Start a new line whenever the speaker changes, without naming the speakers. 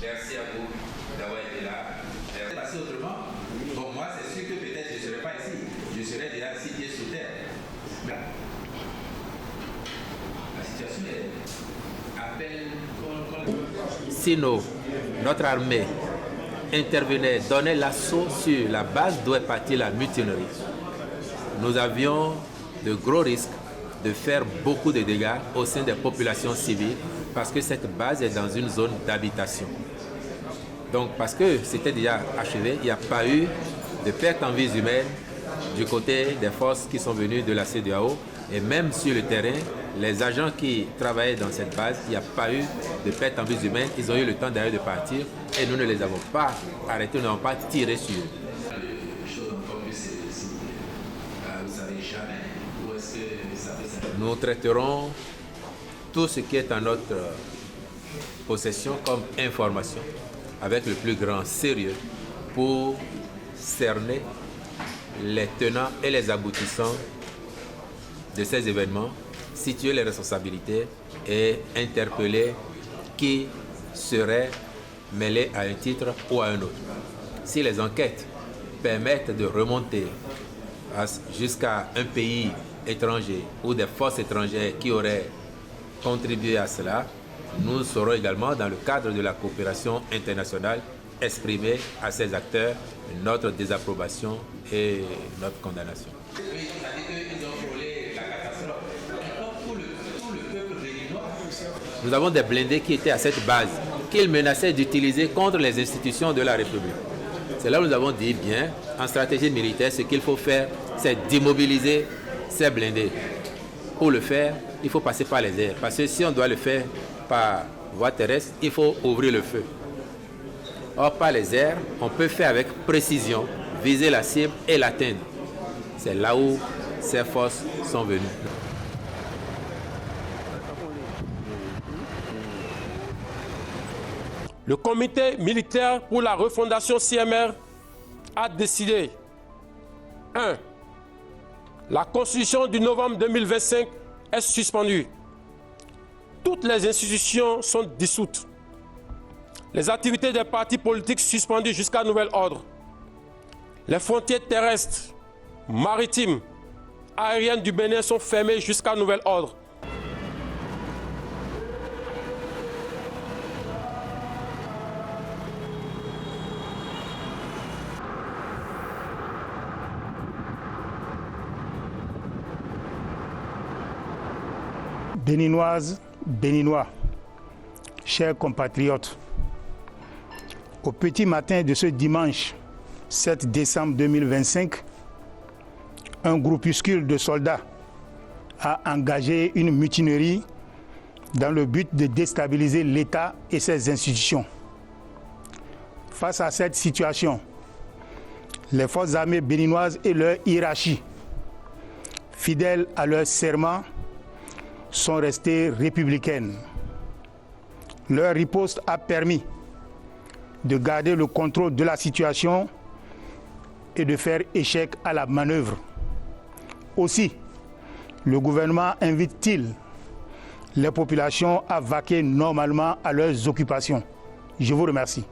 Merci à vous d'avoir été là. C'est passé autrement. Bon, moi, c'est sûr que peut-être je ne serais pas ici. Je serais déjà 6 pieds sous terre. La situation appelle. Si notre armée intervenait, donnait l'assaut sur la base d'où est partie la mutinerie, nous avions de gros risques de faire beaucoup de dégâts au sein des populations civiles parce que cette base est dans une zone d'habitation. Donc parce que c'était déjà achevé, il n'y a pas eu de perte en vies humaines du côté des forces qui sont venues de la CEDEAO et même sur le terrain, les agents qui travaillaient dans cette base, il n'y a pas eu de perte en vies humaines, ils ont eu le temps d'ailleurs de partir et nous ne les avons pas arrêtés, nous n'avons pas tiré sur eux. Nous traiterons tout ce qui est en notre possession comme information avec le plus grand sérieux pour cerner les tenants et les aboutissants de ces événements, situer les responsabilités et interpeller qui serait mêlé à un titre ou à un autre. Si les enquêtes permettent de remonter jusqu'à un pays étranger ou des forces étrangères qui auraient contribué à cela, nous saurons également, dans le cadre de la coopération internationale, exprimer à ces acteurs notre désapprobation et notre condamnation. Nous avons des blindés qui étaient à cette base, qu'ils menaçaient d'utiliser contre les institutions de la République. C'est là où nous avons dit, bien, en stratégie militaire, ce qu'il faut faire, c'est d'immobiliser ces blindés. Pour le faire, il faut passer par les airs. Parce que si on doit le faire par voie terrestre, il faut ouvrir le feu. Or, par les airs, on peut faire avec précision, viser la cible et l'atteindre. C'est là où ces forces sont venues.
Le comité militaire pour la refondation CMR a décidé 1. La constitution du novembre 2025 est suspendue. Toutes les institutions sont dissoutes. Les activités des partis politiques suspendues jusqu'à nouvel ordre. Les frontières terrestres, maritimes, aériennes du Bénin sont fermées jusqu'à nouvel ordre.
Béninoises, Béninois, chers compatriotes, au petit matin de ce dimanche 7 décembre 2025, un groupuscule de soldats a engagé une mutinerie dans le but de déstabiliser l'État et ses institutions. Face à cette situation, les forces armées béninoises et leur hiérarchie, fidèles à leur serment, sont restées républicaines. Leur riposte a permis de garder le contrôle de la situation et de faire échec à la manœuvre. Aussi, le gouvernement invite-t-il les populations à vaquer normalement à leurs occupations. Je vous remercie.